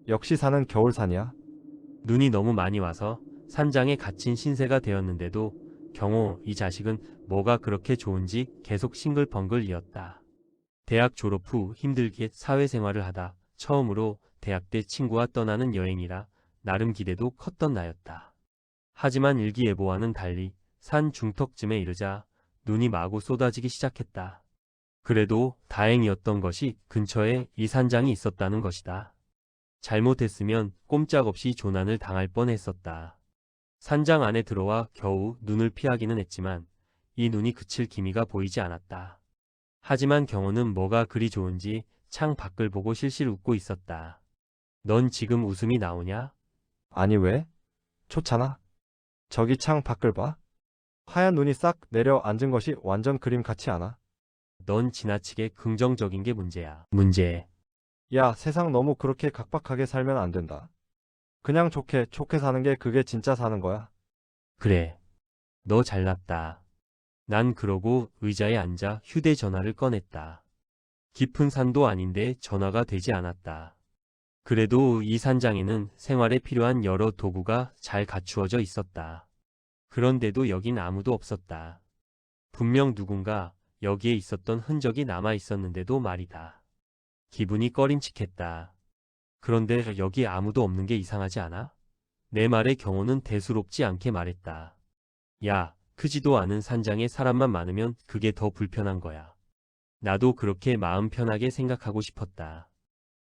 역시 산은 겨울산이야. 눈이 너무 많이 와서 산장에 갇힌 신세가 되었는데도 경호 이 자식은 뭐가 그렇게 좋은지 계속 싱글벙글 이었다. 대학 졸업 후 힘들게 사회생활을 하다 처음으로 대학 때 친구와 떠나는 여행이라 나름 기대도 컸던 나였다. 하지만 일기예보와는 달리 산 중턱쯤에 이르자 눈이 마구 쏟아지기 시작했다. 그래도 다행이었던 것이 근처에 이 산장이 있었다는 것이다. 잘못했으면 꼼짝없이 조난을 당할 뻔했었다. 산장 안에 들어와 겨우 눈을 피하기는 했지만 이 눈이 그칠 기미가 보이지 않았다. 하지만 경호는 뭐가 그리 좋은지 창 밖을 보고 실실 웃고 있었다. 넌 지금 웃음이 나오냐? 아니 왜? 좋잖아. 저기 창 밖을 봐. 하얀 눈이 싹 내려앉은 것이 완전 그림 같지 않아? 넌 지나치게 긍정적인 게 문제야. 문제. 야, 세상 너무 그렇게 각박하게 살면 안 된다. 그냥 좋게 좋게 사는 게 그게 진짜 사는 거야. 그래. 너 잘났다. 난 그러고 의자에 앉아 휴대전화를 꺼냈다. 깊은 산도 아닌데 전화가 되지 않았다. 그래도 이 산장에는 생활에 필요한 여러 도구가 잘 갖추어져 있었다. 그런데도 여긴 아무도 없었다. 분명 누군가 여기에 있었던 흔적이 남아 있었는데도 말이다. 기분이 꺼림칙했다. 그런데 여기 아무도 없는 게 이상하지 않아? 내 말에 경호는 대수롭지 않게 말했다. 야, 크지도 않은 산장에 사람만 많으면 그게 더 불편한 거야. 나도 그렇게 마음 편하게 생각하고 싶었다.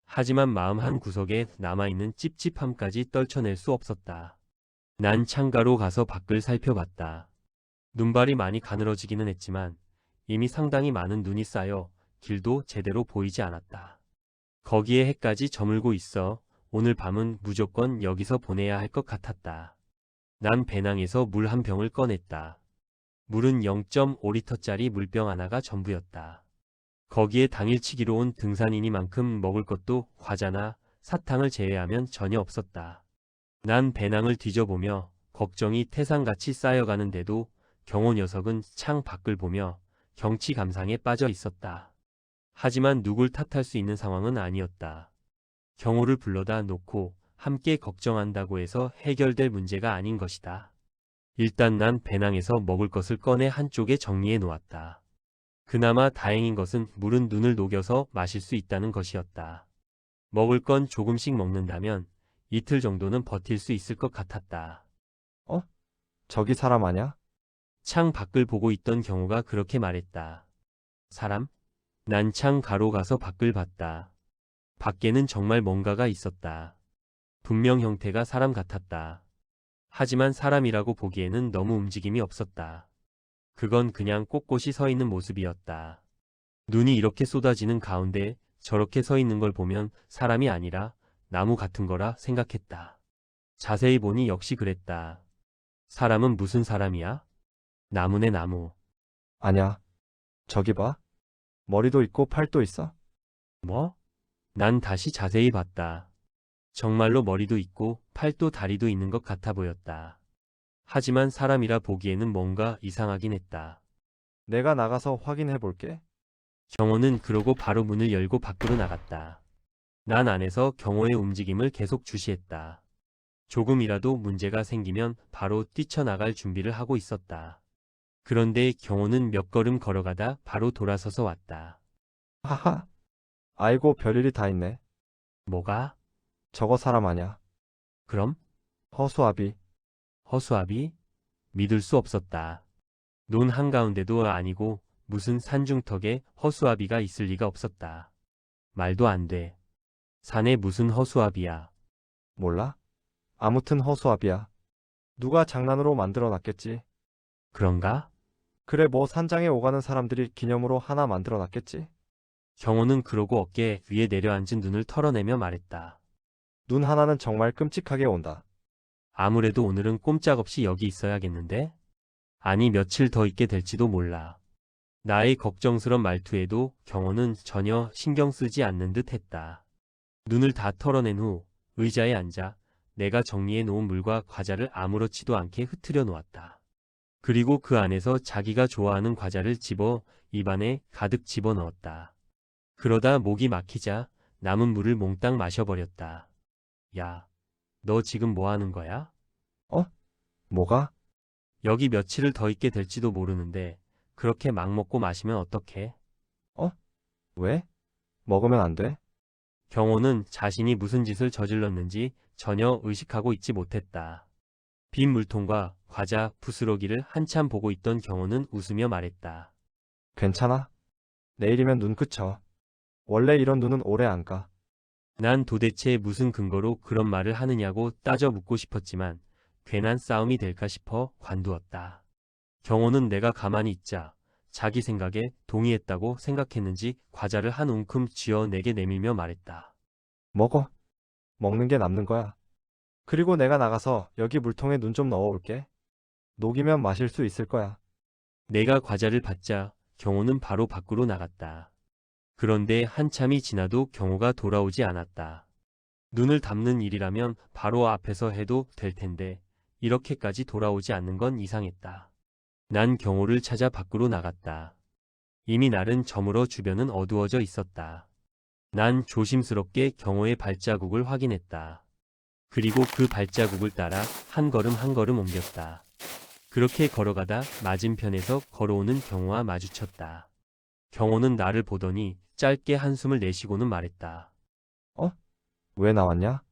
하지만 마음 한 구석에 남아있는 찝찝함까지 떨쳐낼 수 없었다. 난 창가로 가서 밖을 살펴봤다. 눈발이 많이 가늘어지기는 했지만 이미 상당히 많은 눈이 쌓여 길도 제대로 보이지 않았다. 거기에 해까지 저물고 있어 오늘 밤은 무조건 여기서 보내야 할 것 같았다. 난 배낭에서 물 한 병을 꺼냈다. 물은 0.5리터짜리 물병 하나가 전부였다. 거기에 당일치기로 온 등산이니만큼 먹을 것도 과자나 사탕을 제외하면 전혀 없었다. 난 배낭을 뒤져보며 걱정이 태산같이 쌓여가는데도 경호 녀석은 창 밖을 보며 경치 감상에 빠져 있었다. 하지만 누굴 탓할 수 있는 상황은 아니었다. 경호를 불러다 놓고 함께 걱정한다고 해서 해결될 문제가 아닌 것이다. 일단 난 배낭에서 먹을 것을 꺼내 한쪽에 정리해 놓았다. 그나마 다행인 것은 물은 눈을 녹여서 마실 수 있다는 것이었다. 먹을 건 조금씩 먹는다면 이틀 정도는 버틸 수 있을 것 같았다. 어? 저기 사람 아냐? 창 밖을 보고 있던 경호가 그렇게 말했다. 사람? 난 창 가로 가서 밖을 봤다. 밖에는 정말 뭔가가 있었다. 분명 형태가 사람 같았다. 하지만 사람이라고 보기에는 너무 움직임이 없었다. 그건 그냥 꼿꼿이 서 있는 모습이었다. 눈이 이렇게 쏟아지는 가운데 저렇게 서 있는 걸 보면 사람이 아니라 나무 같은 거라 생각했다. 자세히 보니 역시 그랬다. 사람은 무슨 사람이야? 나무네 나무. 아냐. 저기 봐. 머리도 있고 팔도 있어. 뭐? 난 다시 자세히 봤다. 정말로 머리도 있고 팔도 다리도 있는 것 같아 보였다. 하지만 사람이라 보기에는 뭔가 이상하긴 했다. 내가 나가서 확인해 볼게. 경호는 그러고 바로 문을 열고 밖으로 나갔다. 난 안에서 경호의 움직임을 계속 주시했다. 조금이라도 문제가 생기면 바로 뛰쳐나갈 준비를 하고 있었다. 그런데 경호는 몇 걸음 걸어가다 바로 돌아서서 왔다. 하하. 아이고 별일이 다 있네. 뭐가? 저거 사람 아냐. 그럼? 허수아비. 허수아비? 믿을 수 없었다. 논 한가운데도 아니고 무슨 산중턱에 허수아비가 있을 리가 없었다. 말도 안 돼. 산에 무슨 허수아비야. 몰라? 아무튼 허수아비야. 누가 장난으로 만들어 놨겠지. 그런가? 그래 뭐 산장에 오가는 사람들이 기념으로 하나 만들어 놨겠지. 경호는 그러고 어깨 위에 내려앉은 눈을 털어내며 말했다. 눈 하나는 정말 끔찍하게 온다. 아무래도 오늘은 꼼짝없이 여기 있어야겠는데? 아니 며칠 더 있게 될지도 몰라. 나의 걱정스런 말투에도 경호는 전혀 신경 쓰지 않는 듯 했다. 눈을 다 털어낸 후 의자에 앉아 내가 정리해 놓은 물과 과자를 아무렇지도 않게 흩트려 놓았다. 그리고 그 안에서 자기가 좋아하는 과자를 집어 입안에 가득 집어넣었다. 그러다 목이 막히자 남은 물을 몽땅 마셔버렸다. 야, 너 지금 뭐 하는 거야? 뭐가? 여기 며칠을 더 있게 될지도 모르는데 그렇게 막 먹고 마시면 어떡해? 왜? 먹으면 안 돼? 경호는 자신이 무슨 짓을 저질렀는지 전혀 의식하고 있지 못했다. 빈 물통과 과자, 부스러기를 한참 보고 있던 경호는 웃으며 말했다. 괜찮아? 내일이면 눈 그쳐. 원래 이런 눈은 오래 안 가. 난 도대체 무슨 근거로 그런 말을 하느냐고 따져 묻고 싶었지만 괜한 싸움이 될까 싶어 관두었다. 경호는 내가 가만히 있자 자기 생각에 동의했다고 생각했는지 과자를 한 움큼 쥐어 내게 내밀며 말했다. 먹어. 먹는 게 남는 거야. 그리고 내가 나가서 여기 물통에 눈 좀 넣어 올게. 녹이면 마실 수 있을 거야. 내가 과자를 받자 경호는 바로 밖으로 나갔다. 그런데 한참이 지나도 경호가 돌아오지 않았다. 눈을 감는 일이라면 바로 앞에서 해도 될 텐데 이렇게까지 돌아오지 않는 건 이상했다. 난 경호를 찾아 밖으로 나갔다. 이미 날은 저물어 주변은 어두워져 있었다. 난 조심스럽게 경호의 발자국을 확인했다. 그리고 그 발자국을 따라 한 걸음 한 걸음 옮겼다. 그렇게 걸어가다 맞은편에서 걸어오는 경호와 마주쳤다. 경호는 나를 보더니 짧게 한숨을 내쉬고는 말했다. 왜 나왔냐?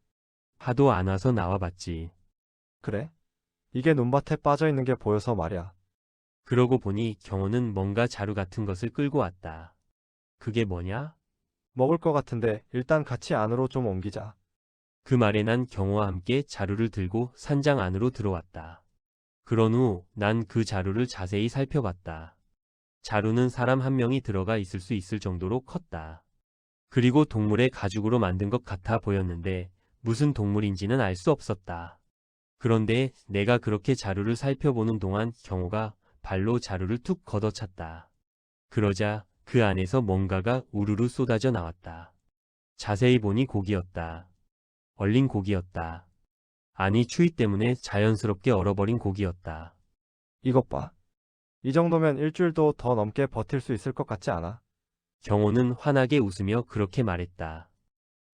하도 안 와서 나와봤지. 그래? 이게 눈밭에 빠져 있는 게 보여서 말이야. 그러고 보니 경호는 뭔가 자루 같은 것을 끌고 왔다. 그게 뭐냐? 먹을 거 같은데 일단 같이 안으로 좀 옮기자. 그 말에 난 경호와 함께 자루를 들고 산장 안으로 들어왔다. 그런 후 난 그 자루를 자세히 살펴봤다. 자루는 사람 한 명이 들어가 있을 수 있을 정도로 컸다. 그리고 동물의 가죽으로 만든 것 같아 보였는데 무슨 동물인지는 알 수 없었다. 그런데 내가 그렇게 자루를 살펴보는 동안 경호가 발로 자루를 툭 걷어찼다. 그러자 그 안에서 뭔가가 우르르 쏟아져 나왔다. 자세히 보니 고기였다. 얼린 고기였다. 아니 추위 때문에 자연스럽게 얼어버린 고기였다. 이것 봐. 이 정도면 일주일도 더 넘게 버틸 수 있을 것 같지 않아? 경호는 환하게 웃으며 그렇게 말했다.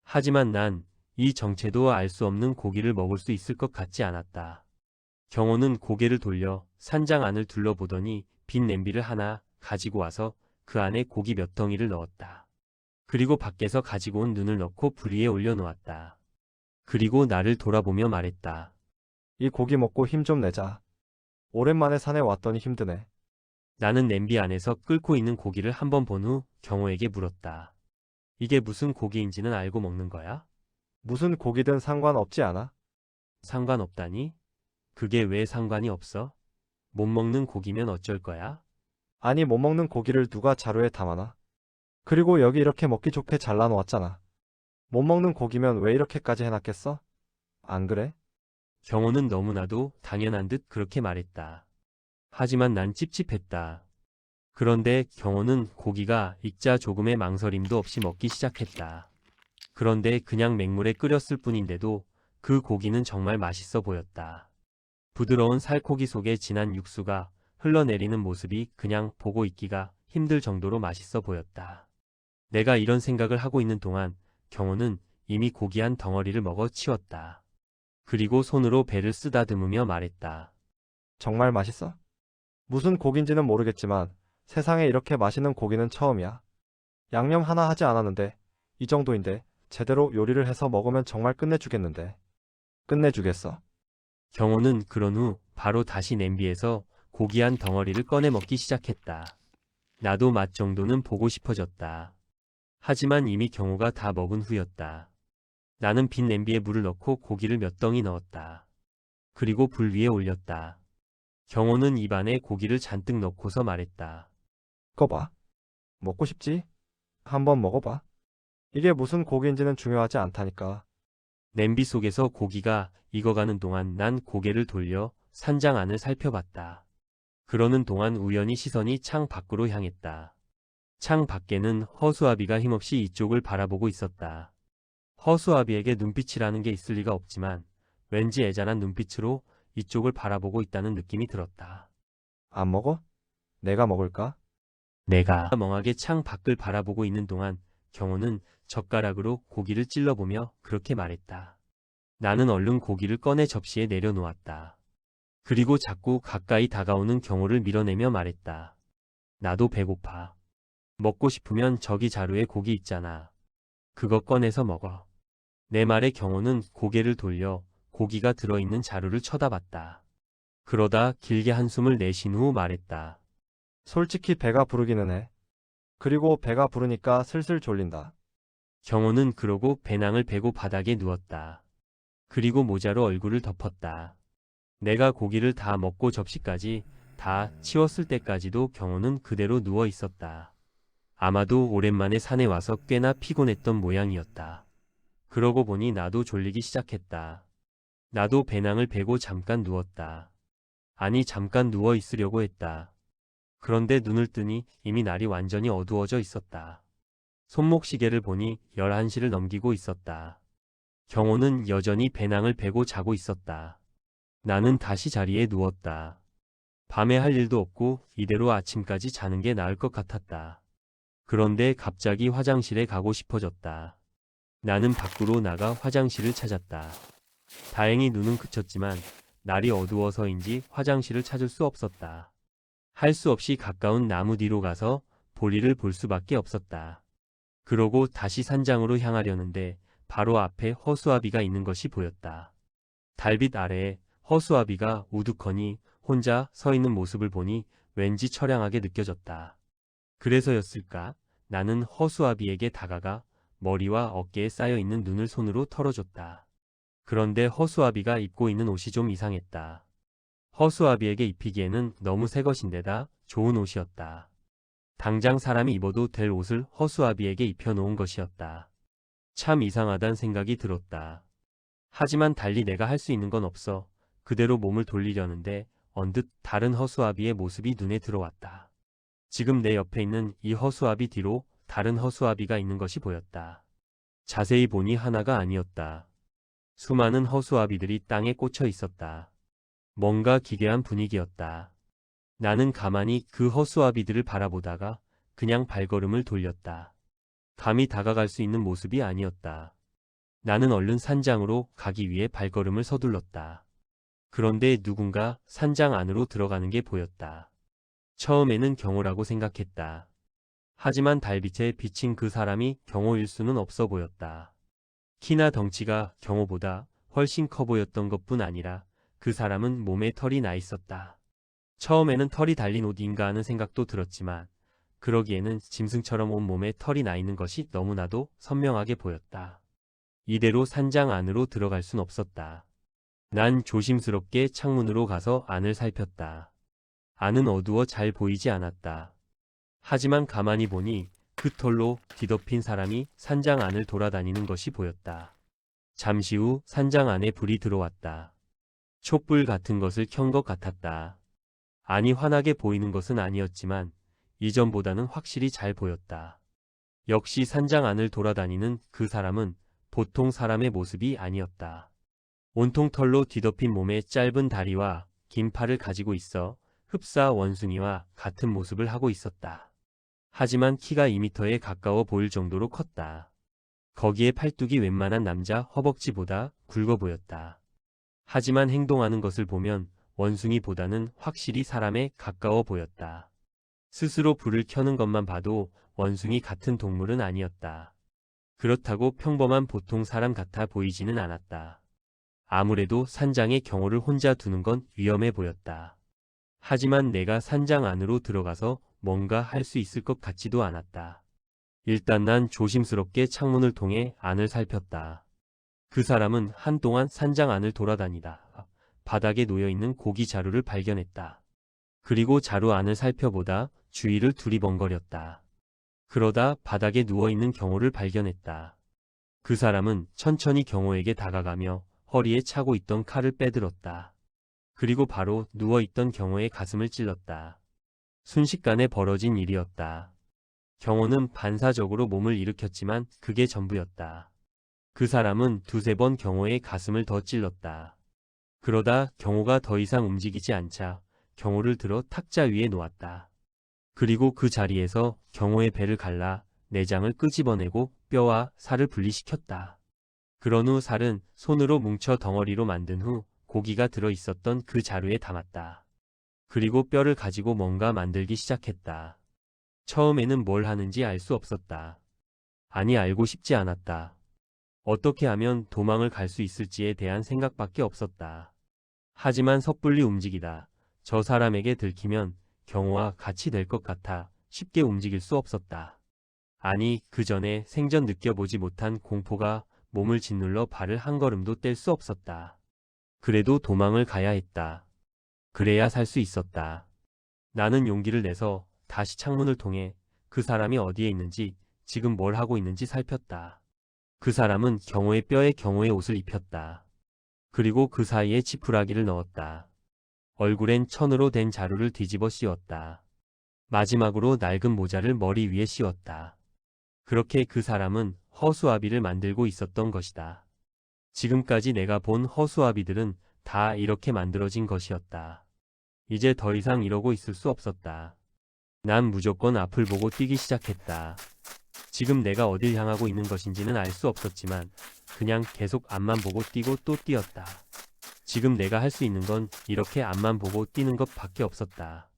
하지만 난 이 정체도 알 수 없는 고기를 먹을 수 있을 것 같지 않았다. 경호는 고개를 돌려 산장 안을 둘러보더니 빈 냄비를 하나 가지고 와서 그 안에 고기 몇 덩이를 넣었다. 그리고 밖에서 가지고 온 눈을 넣고 불 위에 올려놓았다. 그리고 나를 돌아보며 말했다. 이 고기 먹고 힘 좀 내자. 오랜만에 산에 왔더니 힘드네. 나는 냄비 안에서 끓고 있는 고기를 한번 본 후 경호에게 물었다. 이게 무슨 고기인지는 알고 먹는 거야? 무슨 고기든 상관없지 않아? 상관없다니? 그게 왜 상관이 없어? 못 먹는 고기면 어쩔 거야? 아니 못 먹는 고기를 누가 자루에 담아놔? 그리고 여기 이렇게 먹기 좋게 잘라놓았잖아. 못 먹는 고기면 왜 이렇게까지 해놨겠어? 안 그래? 경호는 너무나도 당연한 듯 그렇게 말했다. 하지만 난 찝찝했다. 그런데 경호는 고기가 익자 조금의 망설임도 없이 먹기 시작했다. 그런데 그냥 맹물에 끓였을 뿐인데도 그 고기는 정말 맛있어 보였다. 부드러운 살코기 속에 진한 육수가 흘러내리는 모습이 그냥 보고 있기가 힘들 정도로 맛있어 보였다. 내가 이런 생각을 하고 있는 동안 경호는 이미 고기 한 덩어리를 먹어 치웠다. 그리고 손으로 배를 쓰다듬으며 말했다. 정말 맛있어? 무슨 고기인지는 모르겠지만 세상에 이렇게 맛있는 고기는 처음이야. 양념 하나 하지 않았는데 이 정도인데 제대로 요리를 해서 먹으면 정말 끝내주겠는데. 끝내주겠어. 경호는 그런 후 바로 다시 냄비에서 고기 한 덩어리를 꺼내 먹기 시작했다. 나도 맛 정도는 보고 싶어졌다. 하지만 이미 경호가 다 먹은 후였다. 나는 빈 냄비에 물을 넣고 고기를 몇 덩이 넣었다. 그리고 불 위에 올렸다. 경호는 입안에 고기를 잔뜩 넣고서 말했다. 꺼봐. 먹고 싶지? 한번 먹어봐. 이게 무슨 고기인지는 중요하지 않다니까. 냄비 속에서 고기가 익어가는 동안 난 고개를 돌려 산장 안을 살펴봤다. 그러는 동안 우연히 시선이 창 밖으로 향했다. 창 밖에는 허수아비가 힘없이 이쪽을 바라보고 있었다. 허수아비에게 눈빛이라는 게 있을 리가 없지만 왠지 애잔한 눈빛으로 이쪽을 바라보고 있다는 느낌이 들었다. 안 먹어? 내가 먹을까? 내가 멍하게 창 밖을 바라보고 있는 동안 경호는 젓가락으로 고기를 찔러보며 그렇게 말했다. 나는 얼른 고기를 꺼내 접시에 내려놓았다. 그리고 자꾸 가까이 다가오는 경호를 밀어내며 말했다. 나도 배고파. 먹고 싶으면 저기 자루에 고기 있잖아. 그거 꺼내서 먹어. 내 말에 경호는 고개를 돌려 고기가 들어있는 자루를 쳐다봤다. 그러다 길게 한숨을 내쉰 후 말했다. 솔직히 배가 부르기는 해. 그리고 배가 부르니까 슬슬 졸린다. 경호는 그러고 배낭을 베고 바닥에 누웠다. 그리고 모자로 얼굴을 덮었다. 내가 고기를 다 먹고 접시까지 다 치웠을 때까지도 경호는 그대로 누워 있었다. 아마도 오랜만에 산에 와서 꽤나 피곤했던 모양이었다. 그러고 보니 나도 졸리기 시작했다. 나도 배낭을 베고 잠깐 누웠다. 아니 잠깐 누워 있으려고 했다. 그런데 눈을 뜨니 이미 날이 완전히 어두워져 있었다. 손목 시계를 보니 11시를 넘기고 있었다. 경호는 여전히 배낭을 베고 자고 있었다. 나는 다시 자리에 누웠다. 밤에 할 일도 없고 이대로 아침까지 자는 게 나을 것 같았다. 그런데 갑자기 화장실에 가고 싶어졌다. 나는 밖으로 나가 화장실을 찾았다. 다행히 눈은 그쳤지만 날이 어두워서인지 화장실을 찾을 수 없었다. 할 수 없이 가까운 나무 뒤로 가서 볼일을 볼 수밖에 없었다. 그러고 다시 산장으로 향하려는데 바로 앞에 허수아비가 있는 것이 보였다. 달빛 아래에 허수아비가 우두커니 혼자 서 있는 모습을 보니 왠지 처량하게 느껴졌다. 그래서였을까? 나는 허수아비에게 다가가 머리와 어깨에 쌓여있는 눈을 손으로 털어줬다. 그런데 허수아비가 입고 있는 옷이 좀 이상했다. 허수아비에게 입히기에는 너무 새 것인데다 좋은 옷이었다. 당장 사람이 입어도 될 옷을 허수아비에게 입혀놓은 것이었다. 참 이상하단 생각이 들었다. 하지만 달리 내가 할 수 있는 건 없어 그대로 몸을 돌리려는데 언뜻 다른 허수아비의 모습이 눈에 들어왔다. 지금 내 옆에 있는 이 허수아비 뒤로 다른 허수아비가 있는 것이 보였다. 자세히 보니 하나가 아니었다. 수많은 허수아비들이 땅에 꽂혀 있었다. 뭔가 기괴한 분위기였다. 나는 가만히 그 허수아비들을 바라보다가 그냥 발걸음을 돌렸다. 감히 다가갈 수 있는 모습이 아니었다. 나는 얼른 산장으로 가기 위해 발걸음을 서둘렀다. 그런데 누군가 산장 안으로 들어가는 게 보였다. 처음에는 경호라고 생각했다. 하지만 달빛에 비친 그 사람이 경호일 수는 없어 보였다. 키나 덩치가 경호보다 훨씬 커 보였던 것뿐 아니라 그 사람은 몸에 털이 나 있었다. 처음에는 털이 달린 옷인가 하는 생각도 들었지만 그러기에는 짐승처럼 온몸에 털이 나 있는 것이 너무나도 선명하게 보였다. 이대로 산장 안으로 들어갈 순 없었다. 난 조심스럽게 창문으로 가서 안을 살폈다. 안은 어두워 잘 보이지 않았다. 하지만 가만히 보니 그 털로 뒤덮인 사람이 산장 안을 돌아다니는 것이 보였다. 잠시 후 산장 안에 불이 들어왔다. 촛불 같은 것을 켠 것 같았다. 아니 환하게 보이는 것은 아니었지만 이전보다는 확실히 잘 보였다. 역시 산장 안을 돌아다니는 그 사람은 보통 사람의 모습이 아니었다. 온통 털로 뒤덮인 몸에 짧은 다리와 긴 팔을 가지고 있어 흡사 원숭이와 같은 모습을 하고 있었다. 하지만 키가 2m에 가까워 보일 정도로 컸다. 거기에 팔뚝이 웬만한 남자 허벅지보다 굵어 보였다. 하지만 행동하는 것을 보면 원숭이보다는 확실히 사람에 가까워 보였다. 스스로 불을 켜는 것만 봐도 원숭이 같은 동물은 아니었다. 그렇다고 평범한 보통 사람 같아 보이지는 않았다. 아무래도 산장에 경호를 혼자 두는 건 위험해 보였다. 하지만 내가 산장 안으로 들어가서 뭔가 할 수 있을 것 같지도 않았다. 일단 난 조심스럽게 창문을 통해 안을 살폈다. 그 사람은 한동안 산장 안을 돌아다니다 바닥에 놓여있는 고기 자루를 발견했다. 그리고 자루 안을 살펴보다 주위를 두리번거렸다. 그러다 바닥에 누워있는 경호를 발견했다. 그 사람은 천천히 경호에게 다가가며 허리에 차고 있던 칼을 빼들었다. 그리고 바로 누워있던 경호의 가슴을 찔렀다. 순식간에 벌어진 일이었다. 경호는 반사적으로 몸을 일으켰지만 그게 전부였다. 그 사람은 두세 번 경호의 가슴을 더 찔렀다. 그러다 경호가 더 이상 움직이지 않자 경호를 들어 탁자 위에 놓았다. 그리고 그 자리에서 경호의 배를 갈라 내장을 끄집어내고 뼈와 살을 분리시켰다. 그런 후 살은 손으로 뭉쳐 덩어리로 만든 후 고기가 들어 있었던 그 자루에 담았다. 그리고 뼈를 가지고 뭔가 만들기 시작했다. 처음에는 뭘 하는지 알 수 없었다. 아니, 알고 싶지 않았다. 어떻게 하면 도망을 갈 수 있을지에 대한 생각밖에 없었다. 하지만 섣불리 움직이다. 저 사람에게 들키면 경호와 같이 될 것 같아 쉽게 움직일 수 없었다. 아니, 그 전에 생전 느껴보지 못한 공포가 몸을 짓눌러 발을 한 걸음도 뗄 수 없었다. 그래도 도망을 가야 했다. 그래야 살 수 있었다. 나는 용기를 내서 다시 창문을 통해 그 사람이 어디에 있는지, 지금 뭘 하고 있는지 살폈다. 그 사람은 경호의 뼈에 경호의 옷을 입혔다. 그리고 그 사이에 지푸라기를 넣었다. 얼굴엔 천으로 된 자루를 뒤집어 씌웠다. 마지막으로 낡은 모자를 머리 위에 씌웠다. 그렇게 그 사람은 허수아비를 만들고 있었던 것이다. 지금까지 내가 본 허수아비들은 다 이렇게 만들어진 것이었다. 이제 더 이상 이러고 있을 수 없었다. 난 무조건 앞을 보고 뛰기 시작했다. 지금 내가 어딜 향하고 있는 것인지는 알 수 없었지만 그냥 계속 앞만 보고 뛰고 또 뛰었다. 지금 내가 할 수 있는 건 이렇게 앞만 보고 뛰는 것밖에 없었다.